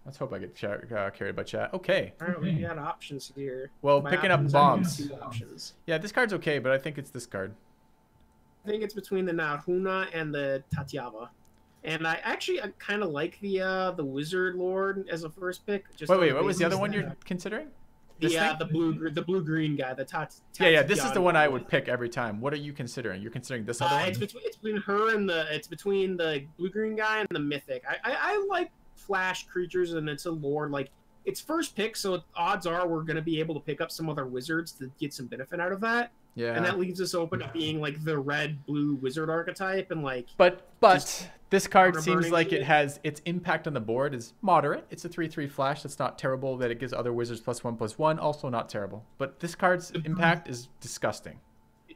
Let's hope I get carried by chat. Okay. All right, we got options here. Well, By picking up options, I mean bombs. 2 options. Yeah, this card's okay, but I think it's this card. I think it's between the Nahuna and the Tatyava. And I kind of like the Wizard Lord as a first pick. Just Wait, what was the other one you're considering? The blue green guy, the Yeah, this is the one I would pick every time. What are you considering? You're considering this other one? It's between her and it's between the blue green guy and the mythic. I like flash creatures, and it's a lord. Like, it's first pick, so odds are we're gonna be able to pick up some other wizards to get some benefit out of that. Yeah. And that leaves us open to being like the red-blue wizard archetype, and like. But this card seems like it has its impact on the board is moderate. It's a 3/3 flash. That's not terrible. That it gives other wizards +1/+1. Also not terrible. But this card's impact is disgusting.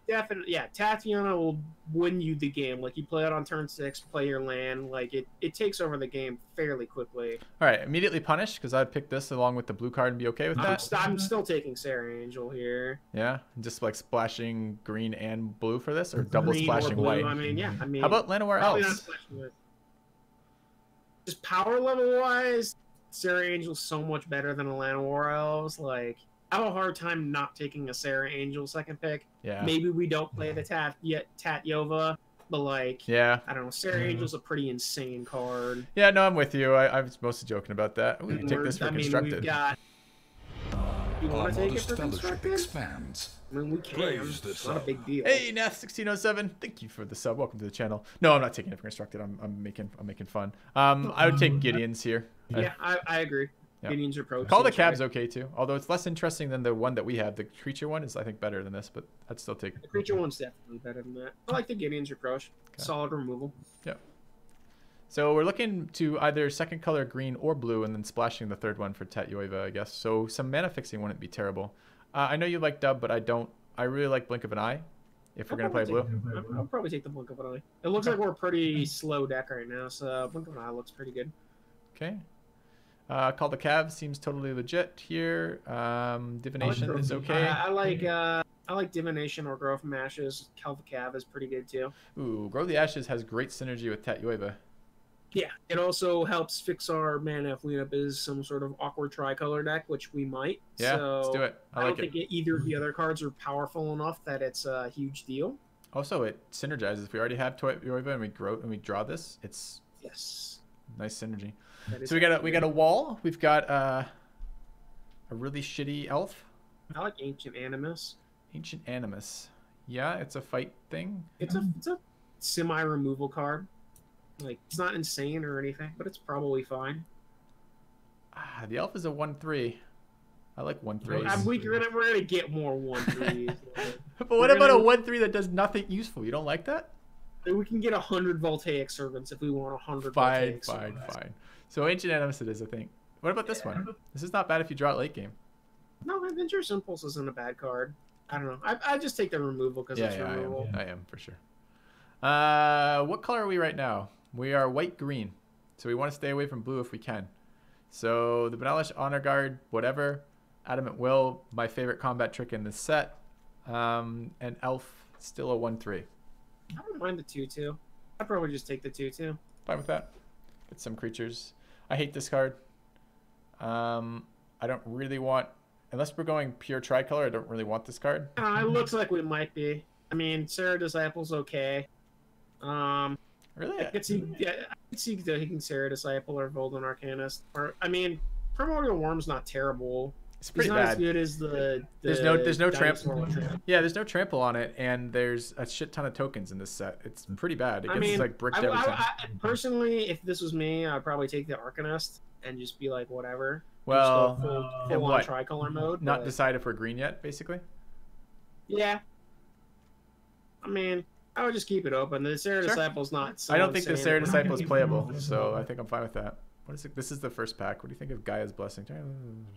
Definitely, yeah. Tatiana will win you the game. Like, you play it on turn 6, play your land. Like, it takes over the game fairly quickly. All right, immediately punish, because I'd pick this along with the blue card and be okay with that. I'm still taking Sarah Angel here. Yeah, just like splashing green and blue for this, or double Green splashing or blue, white. I mean, yeah. I mean, how about Llanowar Elves? Just power level wise, Sarah Angel's so much better than a Llanowar Elves. Like, I have a hard time not taking a Sarah Angel second pick. Yeah. Maybe we don't play the Tatyova, but like, yeah, I don't know. Sarah Angel's a pretty insane card. Yeah, no, I'm with you. I was mostly joking about that. We can take this for constructed. We've got. You want to take it for constructed? Expands. I mean, we can. It's not a big deal. Hey, Nath1607, thank you for the sub. Welcome to the channel. No, I'm not taking it for constructed. I'm making fun. I would take Gideon's here. Yeah, I agree. Yeah. Gideon's approach. Call the Cab's okay too, although it's less interesting than the one that we have. The creature one is, I think, better than this, but I'd still take. The creature one's definitely better than that. I like the Gideon's approach. Okay. Solid removal. Yeah. So we're looking to either second color green or blue, and then splashing the third one for Tatyova, I guess. So some mana fixing wouldn't be terrible. I know you like Dub, but I don't. I really like Blink of an Eye. If we're gonna play blue, I'll probably take the Blink of an Eye. It looks like we're a pretty slow deck right now, so Blink of an Eye looks pretty good. Okay. Call the Cav seems totally legit here. Divination is okay. I like Divination or Grow from Ashes. Call the Cav is pretty good too. Ooh, Grow the Ashes has great synergy with Tatyova. Yeah, it also helps fix our mana if we end up as some sort of awkward tricolor deck, which we might. Yeah, so let's do it. I don't think either of the other cards are powerful enough that it's a huge deal. Also, it synergizes. If we already have Tatyova and we draw this, it's nice synergy. So we got a wall. We've got a really shitty elf. I like Ancient Animus. Ancient Animus. Yeah, it's a fight thing. It's a semi-removal card. Like, it's not insane or anything, but it's probably fine. The elf is a 1/3. I like 1/3s. We're gonna get more 1/3s. But what about a 1/3 that does nothing useful? You don't like that? We can get 100 Voltaic Servants if we want 100 Fine, Voltaic Servants. fine. So Ancient Animus it is, I think. What about this one? This is not bad if you draw it late game. No, Adventurous Impulse isn't a bad card. I don't know. I just take the removal because it's removal. I am for sure. What color are we right now? We are white-green. So we want to stay away from blue if we can. So the Benalish Honor Guard, whatever. Adamant Will, my favorite combat trick in this set. And Elf, still a 1/3. I don't mind the 2/2. I'd probably just take the 2/2. Fine with that. Get some creatures. I hate this card. I don't really want, unless we're going pure tricolor, I don't really want this card. It looks like we might be. I mean, Sarah Disciple's okay. Really? I could see taking Sarah Disciple or Volden Arcanist. Or, I mean, Primordial Worm's not terrible. It's pretty not bad. as good as the there's no trample. Yeah, there's no trample on it, and there's a shit ton of tokens in this set. It's pretty bad. It gets like bricked every time. Personally, if this was me, I'd probably take the Arcanist and just be like, whatever. Well, full on tricolor mode. Not decide if we're green yet, basically. Yeah. I mean, I would just keep it open. The Sarah Disciple's not. So I don't think the Sarah Disciple is playable, so I think I'm fine with that. What is it? This is the first pack. What do you think of Gaia's Blessing?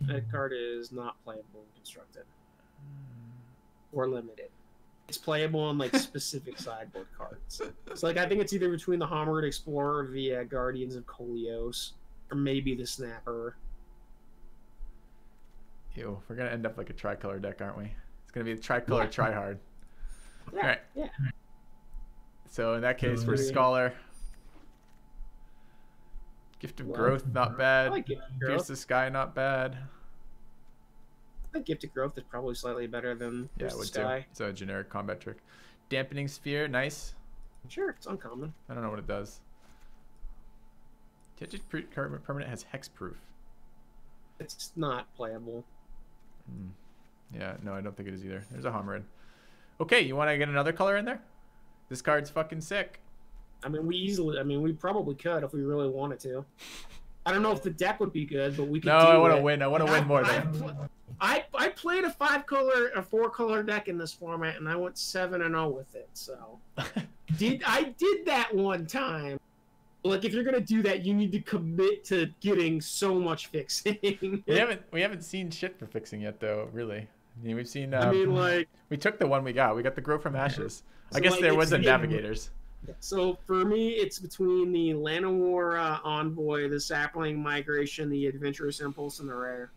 That card is not playable in constructed or limited. It's playable on like specific sideboard cards. So like I think it's either between the Homered Explorer or the Guardians of Kolios, or maybe the Snapper. Ew, we're gonna end up like a tricolor deck, aren't we? It's gonna be a tricolor tryhard. Yeah. All right. Yeah. So in that case, we're Scholar. Gift of Growth, not bad. I like Gift of Growth. Pierce the Sky, not bad. I think Gift of Growth is probably slightly better than Yeah, Pierce it the would Sky. too. It's a generic combat trick. Dampening Sphere, nice. Sure, it's uncommon. I don't know what it does. Tetris permanent has hexproof. It's not playable. Yeah, no, I don't think it is either. There's a Homerid. Okay, you want to get another color in there? This card's fucking sick. I mean, we probably could if we really wanted to. I don't know if the deck would be good, but we could. No, do I want to it. win. I want to win more than. I played a 4-color deck in this format, and I went 7-0 with it. So, I did that one time. Like, if you're gonna do that, you need to commit to getting so much fixing. we haven't seen shit for fixing yet, though. Really, I mean, we've seen. I mean, like, we took the one we got. We got the Grow from Ashes. So I guess like, there was a Navigators. So for me, it's between the Llanowar Envoy, the Sapling Migration, the Adventurous Impulse, and the Rare.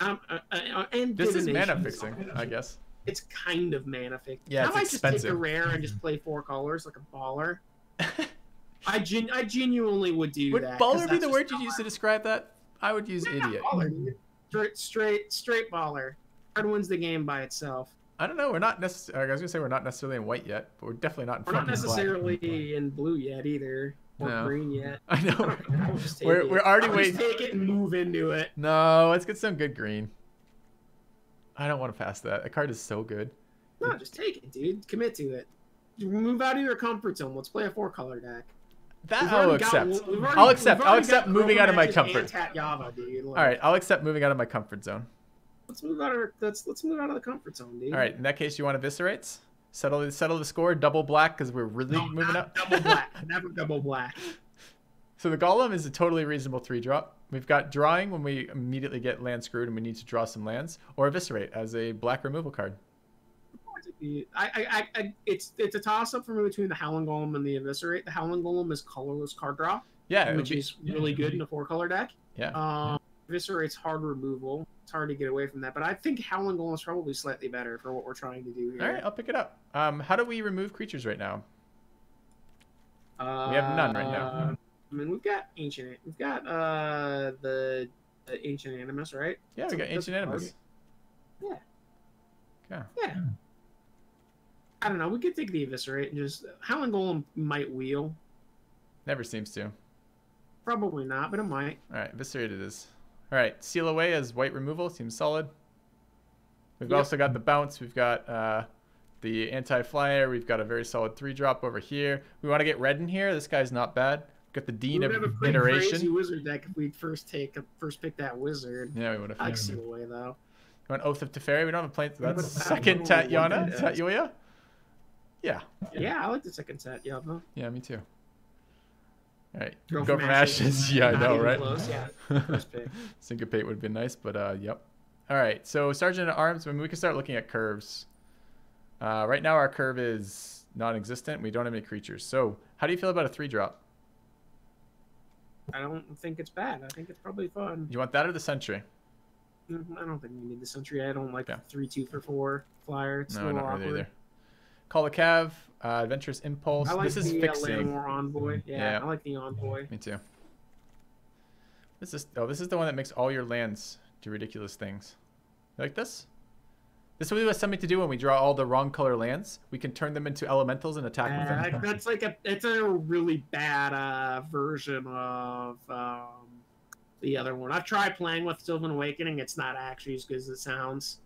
And This is mana Divination. fixing, I guess. It's kind of mana fixing. Yeah, it's I might just expensive. take the Rare and just play 4 colors like a baller. I genuinely would do Would that. baller be the word you'd use to describe that? I would use idiot. Baller, dude. Straight baller. Card wins the game by itself. I don't know. We're not necessarily. I was gonna say we're not necessarily in white yet, but we're definitely not in. We're not fucking necessarily in blue yet either, or No. green yet. I know. I would just take We're it. already I would waiting. just take it and move into it. No, let's get some good green. I don't want to pass that. That card is so good. No, just take it, dude. Commit to it. Move out of your comfort zone. Let's play a 4-color deck. That I'll accept. I'll accept moving out of my comfort. Yava, dude. Like, All right, I'll accept moving out of my comfort zone. let's move out of let's move out of the comfort zone, dude. All right, in that case, you want eviscerates? Settle the score. Double black because we're really moving up. Double black. Never double black. So the Golem is a totally reasonable 3-drop. We've got drawing when we immediately get land screwed and we need to draw some lands, or eviscerate as a black removal card. It's a toss up for me between the Howling Golem and the Eviscerate. The Howling Golem is colorless card draw, Yeah, which is really good in a 4-color deck. Yeah. Eviscerate's hard removal. It's hard to get away from that, but I think Howling Golem is probably slightly better for what we're trying to do here. All right, I'll pick it up. How do we remove creatures right now? We have none right now. I mean, we've got Ancient. We've got the Ancient Animus, right? Yeah, we got Ancient Animus. Yeah. Okay. Yeah. I don't know. We could take the Eviscerate and just Howling Golem might wheel. Never seems to. Probably not, but it might. All right, eviscerate it is. All right, seal away as white removal. Seems solid. We've also got the bounce. We've got the anti-flyer. We've got a very solid 3-drop over here. We want to get red in here. This guy's not bad. Got the Dean of Iteration. Crazy wizard deck if we'd first pick that wizard. Yeah, we would have. I like seal away though. You want Oath of Teferi? We don't have a plane. That's What about second little Tatyana. one-handed ass? Tatyuya? Yeah. Yeah, I like the second set. Yeah, no. Yeah, me too. All right. Go Go from from ashes. Yeah, I Not know, even right? close, yeah. First pick. Syncopate would have been nice, but yep. All right. So Sergeant at Arms, I mean, we can start looking at curves. Right now our curve is non-existent. We don't have any creatures. So how do you feel about a 3-drop? I don't think it's bad. I think it's probably fun. You want that or the Sentry? I don't think we need the Sentry. I don't like Yeah. 3/2 for 4 flyer. It's a No, little not awkward. really either. Call a Cav, Adventurous Impulse. I like This is the fixing. Llanowar Envoy. Yeah, Yeah. I like the Envoy. Me too. This is the one that makes all your lands do ridiculous things. You like this? This will give us something to do when we draw all the wrong color lands. We can turn them into elementals and attack with them. That's like it's a really bad version of the other one. I've tried playing with Sylvan Awakening. It's not actually as good as it sounds.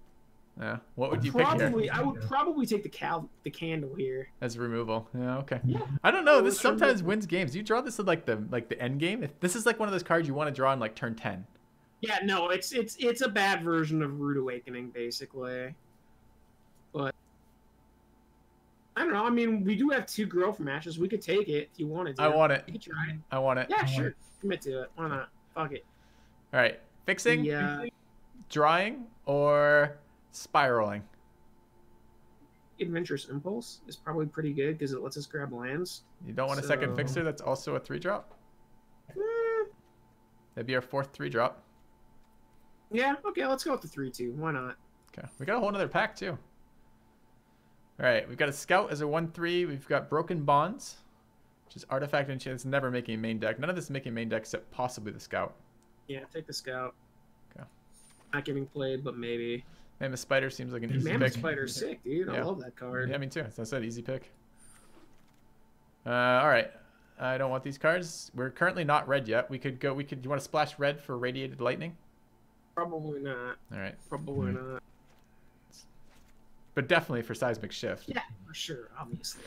Yeah. What would you pick here? I would probably take the candle here. As removal. Yeah, okay. Yeah. I don't know. This Let's sometimes remove- wins games. You draw this at like the end game. This is like one of those cards you want to draw in like turn 10. Yeah, no, it's a bad version of Rude Awakening, basically. But I don't know. I mean, we do have 2 Grow from Ashes. We could take it if you wanted to. I want it. You could try it. I want it. Yeah, sure. Commit to it. Why not? Fuck it. All right. Fixing, Yeah. drawing, or spiraling. Adventurous Impulse is probably pretty good because it lets us grab lands. You don't want a second So- fixer that's also a 3-drop? Eh, That'd be our 4th 3-drop. yeah, okay, let's go with the 3/2. Why not? Okay. We got a whole other pack too. All right. We've got a Scout as a 1/3. We've got Broken Bonds. Just artifact and chance. Never making main deck. None of this is making main deck except possibly the scout. Yeah, take the scout. Okay. Not getting played, but maybe. Mammoth Spider seems like an easy Mammoth pick. Spider's sick, dude. I love that card. Yeah, me too. As I said, easy pick. All right. I don't want these cards. We're currently not red yet. We could go. Do you want to splash red for Radiated Lightning? Probably not. All right. Probably not. But definitely for Seismic Shift. Yeah, for sure. Obviously.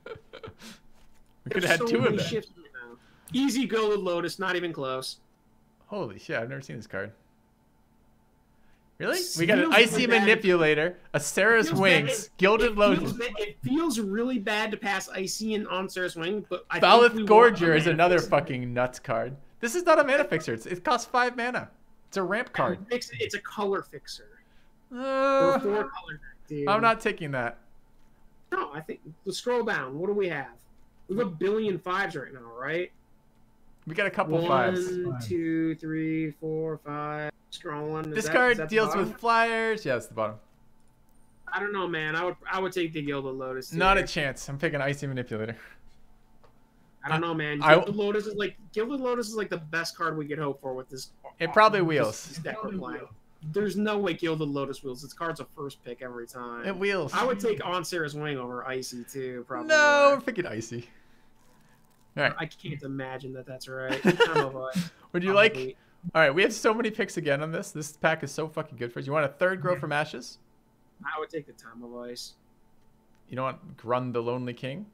We could have had two of them. Shifts now. Easy Gilded Lotus. Not even close. Holy shit! I've never seen this card. Really? We got an Icy Manipulator, a Sarah's Wings, Gilded Lotus. It feels really bad to pass Icy on Sarah's Wing, but I Falith think Gorger is another fucking nuts card. This is not a mana fixer. It costs 5 mana. It's a ramp card. It's a color fixer. Or a 4-color deck, dude. I'm not taking that. No, I think. Let's scroll down. What do we have? We have 1 billion 5s right now, right? We got a couple 5s. 1, 2, 3, 4, 5. Scrolling. This card deals with flyers. Yeah, it's the bottom. I don't know, man. I would take the Gilded Lotus. Not a chance. I'm picking Icy Manipulator. I don't know, man. Gilded Lotus is like the best card we could hope for with this. It probably wheels. This deck we're playing. There's no way Gilded Lotus wheels. This card's a first pick every time. It wheels. I would take On Sarah's Wing over Icy too. Probably. No, we're picking Icy. All right. I can't imagine that that's right. Would you like? All right, we have so many picks again on this. This pack is so fucking good for us. You want a third Grow from Ashes? I would take the Time of Ice. You don't want Grun the Lonely King?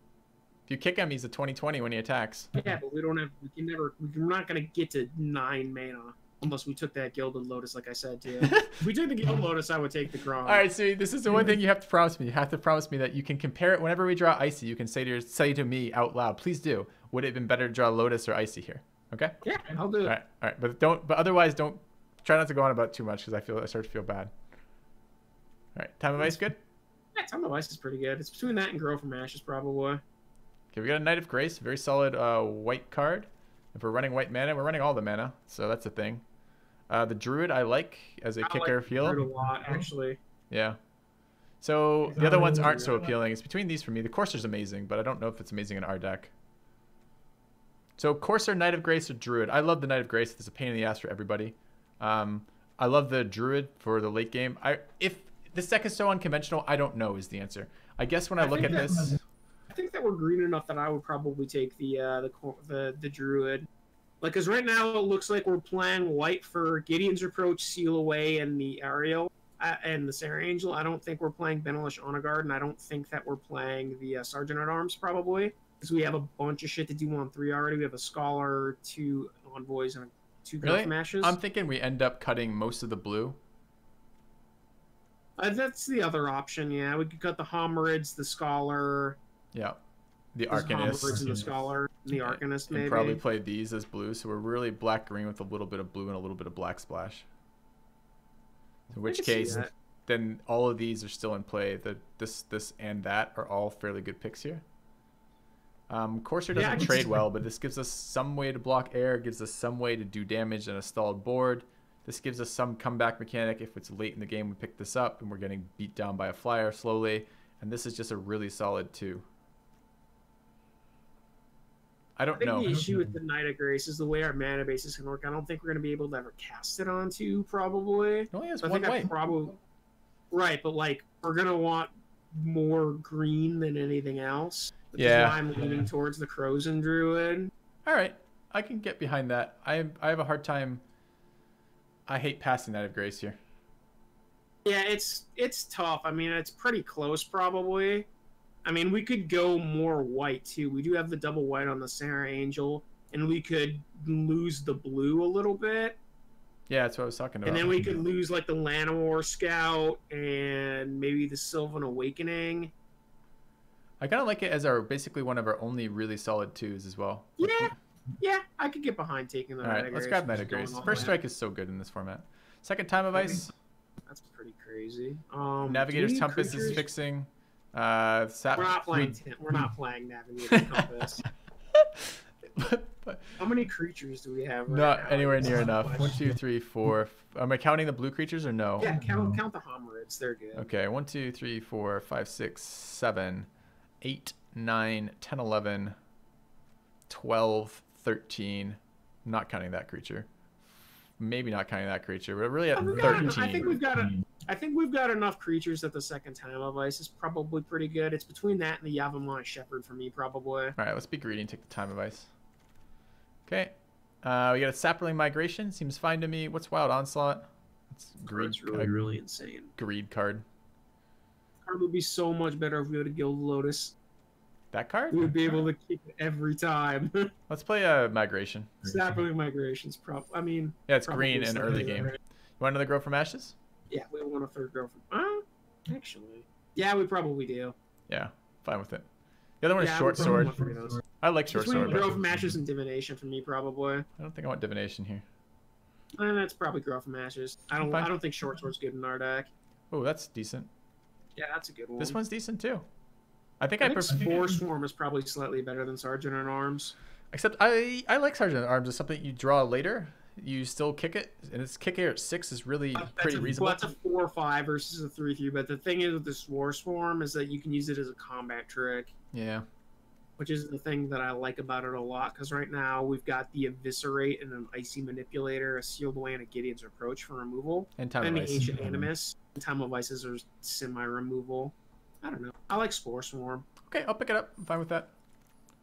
If you kick him, he's a 20/20 when he attacks. Yeah, but we don't have. We're not gonna get to 9 mana unless we took that Gilded Lotus, like I said to you. If we took the Gilded Lotus, I would take the Grun. All right, see, this is the one thing you have to promise me. You have to promise me that you can compare it whenever we draw Icy. You can say to me out loud, please do. Would it have been better to draw Lotus or Icy here? Okay. Yeah, I'll do it. All right, but otherwise don't try not to go on about too much because I start to feel bad. All right, Time of Ice good? Yeah, Time of Ice is pretty good. It's between that and Grow from Ashes, probably. Okay, we got a Knight of Grace, very solid white card. If we're running white mana, we're running all the mana, so that's a thing. The Druid I like as a kicker heal. Druid a lot, actually. Yeah. So the other ones aren't so appealing. It's between these for me. The Courser's amazing, but I don't know if it's amazing in our deck. So Courser, Knight of Grace, or Druid. I love the Knight of Grace. It's a pain in the ass for everybody. I love the Druid for the late game. If this deck is so unconventional, I don't know is the answer. I guess when I look at this, I think that we're green enough that I would probably take the Druid. Like, because right now it looks like we're playing white for Gideon's Reproach, Seal Away, and the Ariel, and the Sarah Angel. I don't think we're playing Benelish Honor Guard, and I don't think that we're playing the Sergeant at Arms, probably. Because we have a bunch of shit to do on 3 already. We have a Scholar, 2 Envoys, and 2 Grow from Ashes. I'm thinking we end up cutting most of the blue. That's the other option, yeah. We could cut the Homerids, the Scholar. Yeah. The Arcanist. Homerids and the Scholar. The Arcanist, maybe. And probably play these as blue. So we're really black-green with a little bit of blue and a little bit of black splash. In which case, then all of these are still in play. This, and that are all fairly good picks here. Courser doesn't trade well, but this gives us some way to block air, gives us some way to do damage on a stalled board. This gives us some comeback mechanic. If it's late in the game, we pick this up and we're getting beat down by a flyer slowly. And this is just a really solid 2. I think the issue with the Knight of Grace is the way our mana base is going to work. I don't think we're going to be able to ever cast it on 2, probably. It only has one white. Right, but like we're going to want more green than anything else. Which is why I'm leaning towards the Crows and Druid. All right, I can get behind that. I have a hard time. I hate passing Knight of Grace here. Yeah, it's tough. I mean, it's pretty close, probably. I mean, we could go more white too. We do have the double white on the Sarah Angel, and we could lose the blue a little bit. Yeah, that's what I was talking about. And then we could lose like the Llanowar Scout and maybe the Sylvan Awakening. I kind of like it as basically one of our only really solid 2s as well. Yeah, I could get behind taking the Knight of Grace. Let's grab Knight of Grace. First Strike is so good in this format. Second Time of Ice. That's pretty crazy. Navigator's Compass is fixing. We're not playing Navigator's Compass. How many creatures do we have right Not now? anywhere near enough. 1, 2, 3, 4. Am I counting the blue creatures or no? Yeah, count the Homerids. They're good. Okay, 1, 2, 3, 4, 5, 6, 7, 8, 9, 10, 11, 12, 13. Not counting that creature. Maybe not counting that creature, but really at 13. I think we've got enough creatures that the second time of ice is probably pretty good. It's between that and the Yavimon Shepherd for me, probably. All right, let's be greedy and take the time of ice. Okay. We got a Sapperling Migration. Seems fine to me. What's Wild Onslaught? It's greed. It's really insane. Greed card. Card would be so much better if we had a Gilded Lotus. That card? We would be able to keep it every time. Let's play a Migration. Sapperling Migration's I mean... Yeah, it's green in early game. You want another Grow from Ashes? Yeah, we want a third Grow from... actually. Yeah, we probably do. Yeah, fine with it. The other one is Short Sword. I like Short Sword. Grow from Ashes and Divination for me, probably. I don't think I want Divination here. And that's probably Grow from Ashes. I don't think Short Sword's good in our deck. Oh, that's decent. Yeah, that's a good one. This one's decent too. I think Spore Swarm is probably slightly better than Sergeant at Arms. Except I like Sergeant at Arms as something you draw later. You still kick it, and its kick here at 6 is really pretty reasonable. Well, that's a 4/5 versus a 3/3. But the thing is with the Spore Swarm is that you can use it as a combat trick. Yeah. Which is the thing that I like about it a lot, because right now we've got the Eviscerate and an Icy Manipulator, a Sealed Away, and a Gideon's Approach for removal. And Time of Ice. The Ancient Animus. And Time of Ices are semi-removal. I don't know. I like Spore Swarm. Okay, I'll pick it up. I'm fine with that.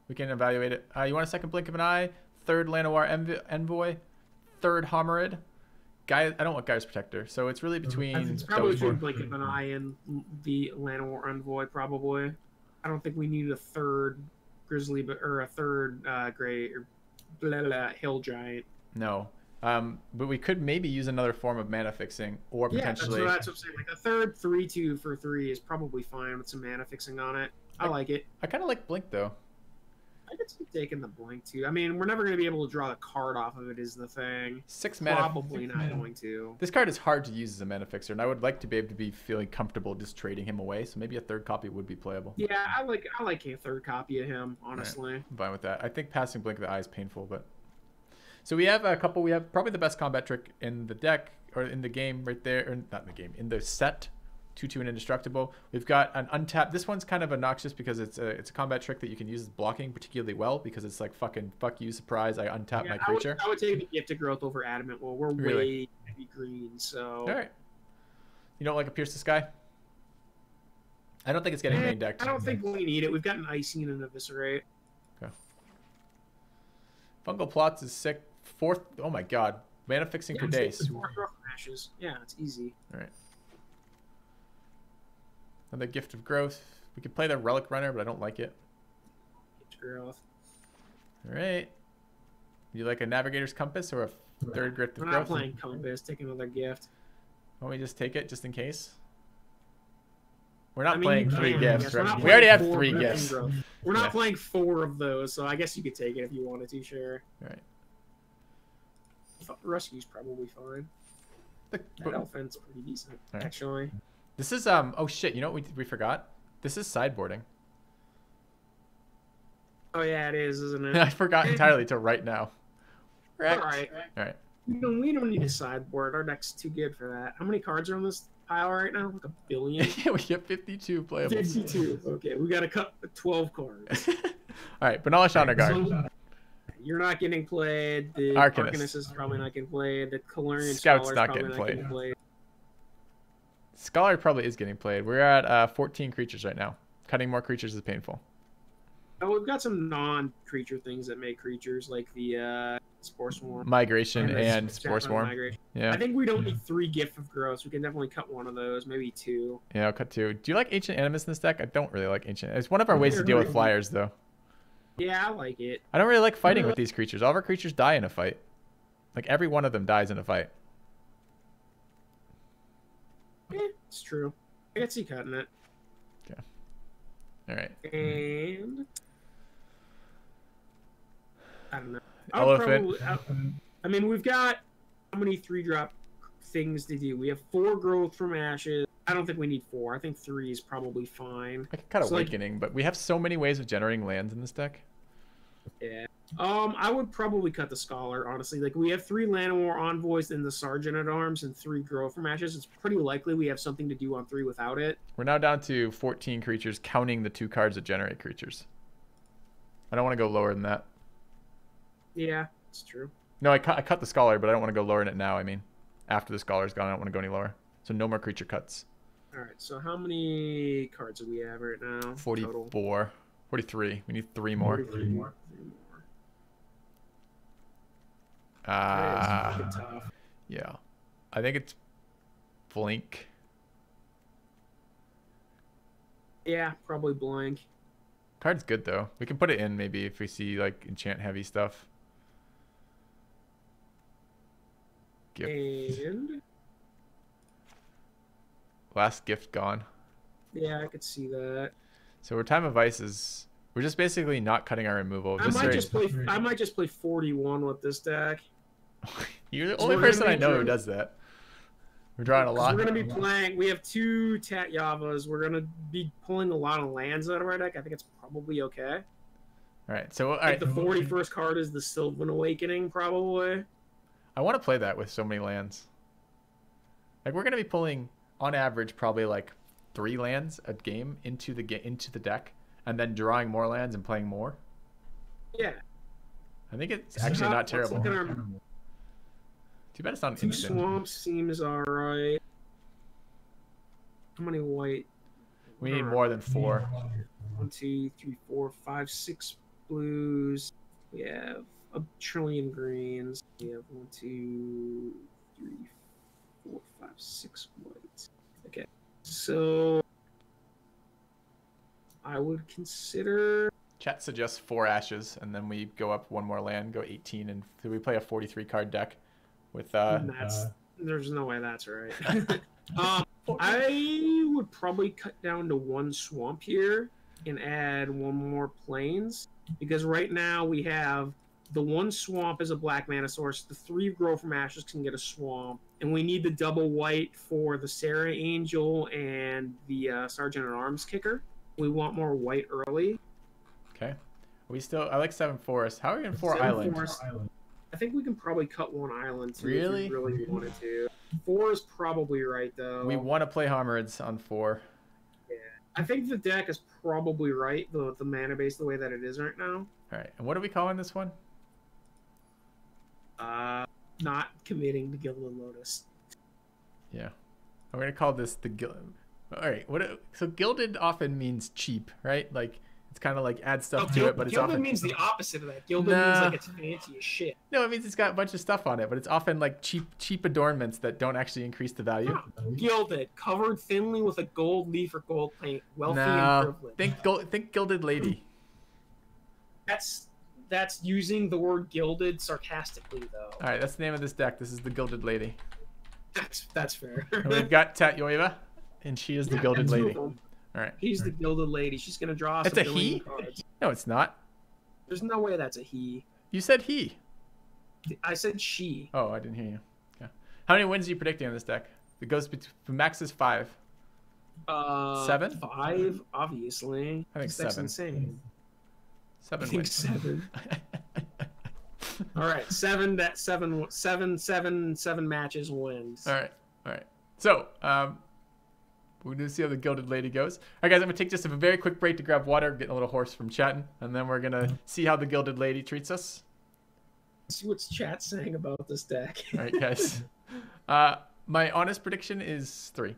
We can evaluate it. You want a second Blink of an Eye? Third Llanowar Envoy? Third Homerid? I don't want Guy's Protector, so it's really between it's probably between Blink of an Eye and the Llanowar Envoy, probably. I don't think we need a third Grizzly, or a third Gray, or Hill Giant. No. But we could maybe use another form of mana fixing, or potentially... Yeah, that's what I'm saying. Like a third 3/2 for 3 is probably fine with some mana fixing on it. I like it. I kind of like Blink, though. I could see taking the Blink, too. I mean, we're never going to be able to draw the card off of it is the thing. 6 mana. Probably not going to. This card is hard to use as a mana fixer, and I would like to be able to be feeling comfortable just trading him away, so maybe a third copy would be playable. Yeah, I like a third copy of him, honestly. Right. I'm fine with that. I think passing Blink of the Eye is painful, but... So we have a couple. We have probably the best combat trick in the deck, or in the game right there. Or not in the game, in the set. 2/2 and Indestructible. We've got an untapped. This one's kind of obnoxious because it's a combat trick that you can use as blocking particularly well, because it's like fucking fuck you, surprise, I untap my creature. I would take the Gift of Growth over Adamant. Well, we're way heavy green, so... All right. You don't like a Pierce the Sky? I don't think it's getting main decked. I don't think we need it. We've got an Icing and an Eviscerate. Okay. Fungal Plots is sick. 4th. Oh my god. Mana fixing for days. It's 4 Grow from Ashes. Yeah, it's easy. All right. Another Gift of Growth. We could play the Relic Runner, but I don't like it. Gift of Growth. All right. You like a Navigator's Compass or a third Gift of Growth? We're not playing Compass. Take another gift. Why don't we just take it just in case? We're not playing 3 gifts, right? We We already have 3 gifts. We're not playing 4 of those, so I guess you could take it if you wanted to, sure. All right. I thought Rescue's probably fine. That Elephant's pretty decent, actually. This is oh shit! You know what we forgot? This is sideboarding. Oh yeah, it is, isn't it? I forgot entirely till right now. All right. All right. We don't need a sideboard. Our deck's too good for that. How many cards are on this pile right now? Like 1 billion. Yeah, we get 52 playable. 52. Okay, we gotta cut 12 cards. All right, Banalish Honor Guard. So, you're not getting played. The Arcanist is probably not getting played. The Kalarian Scout's not getting played. Scholar probably is getting played. We're at 14 creatures right now. Cutting more creatures is painful. Oh, we've got some non-creature things that make creatures, like the Spore Swarm. Migration and Spore Swarm. Yeah. I think we don't need 3 Gift of Growth. We can definitely cut one of those, maybe 2. Yeah, I'll cut 2. Do you like Ancient Animus in this deck? I don't really like Ancient. It's one of our ways to deal with flyers, though. Yeah, I like it. I don't really like fighting with these creatures. All of our creatures die in a fight. Like, every one of them dies in a fight. Yeah, it's true. I can see cutting it. Okay. All right. And... I don't know. Elephant. I mean, we've got how many 3-drop things to do? We have 4 Growth from Ashes. I don't think we need 4. I think 3 is probably fine. I could cut Awakening, but we have so many ways of generating lands in this deck. Yeah. I would probably cut the Scholar, honestly. Like, we have 3 Llanowar Envoys in the Sergeant at Arms and 3 Grow from Ashes. It's pretty likely we have something to do on 3 without it. We're now down to 14 creatures, counting the 2 cards that generate creatures. I don't want to go lower than that. Yeah, it's true. No, I cut the Scholar, but I don't want to go lower in it now. I mean, after the Scholar's gone, I don't want to go any lower. So no more creature cuts. All right. So how many cards do we have right now? 44. Total? 43. We need 3 more. 43 more. That is tough. Yeah. I think it's Blink. Yeah, probably blank. Card's good, though. We can put it in, maybe, if we see, like, enchant-heavy stuff. Gift. And Last gift gone. yeah, I could see that. So our Time of Ice is... We're just basically not cutting our removal. I might just play 41 with this deck. You're the only person I know who does that. We're drawing a lot. We're going to be playing... We have 2 Tatyavas. We're going to be pulling a lot of lands out of our deck. I think it's probably okay. All right, so... All like right. the 41st card is the Sylvan Awakening, probably. I want to play that with so many lands. Like, we're going to be pulling, on average, probably, like, 3 lands a game into the deck, and then drawing more lands and playing more. Yeah. I think it's actually not terrible. Too bad it's not 2 instant. swamps seems alright. How many white? We need more than 4. 1, 2, 3, 4, 5, 6 blues. We have a trillion greens. We have 1, 2, 3, 4, 5, 6 whites. Okay. So I would consider... Chat suggests 4 ashes, and then we go up 1 more land, go 18, and so we play a 43 card deck with there's no way that's right. I would probably cut down to 1 swamp here and add 1 more plains, because right now we have the 1 swamp is a black mana source, the 3 grow from ashes can get a swamp, and we need the double white for the Sarah Angel and the Sergeant at Arms kicker. We want more white early. Okay. I like 7 forest. How are we in 4 island? I think we can probably cut 1 island too. Really? If we really wanted to. 4 is probably right though. We want to play Homerids on 4. Yeah. I think the deck is probably right, the mana base the way that it is right now. Alright. And what are we calling this one? Not committing to Gilded Lotus. Yeah. I'm gonna call this the Alright, so Gilded often means cheap, right? Like it's kind of like add stuff to it, but it's Gilded often... means the opposite of that. Gilded means like it's fancy as shit. No, it means it's got a bunch of stuff on it, but it's often like cheap adornments that don't actually increase the value. Gilded, covered thinly with a gold leaf or gold paint, wealthy and privileged. Think Gilded Lady. That's using the word gilded sarcastically, though. All right, that's the name of this deck. This is the Gilded Lady. That's fair. And we've got Tatyova, and she is the Gilded Lady. All right. He's the Gilded Lady. She's gonna draw. It's a he? Cards. No, it's not. There's no way that's a he. You said he. I said she. Oh, I didn't hear you. Yeah. How many wins are you predicting on this deck? It goes between max is 5. 7? 5, obviously. I think that's 7. Insane. 7 I think wins. 7. All right, 7 matches wins. All right. So, we're going to see how the Gilded Lady goes. All right, guys, I'm going to take just a very quick break to grab water, getting a little hoarse from chatting, and then we're going to see how the Gilded Lady treats us. See what's chat saying about this deck. All right, guys. My honest prediction is 3.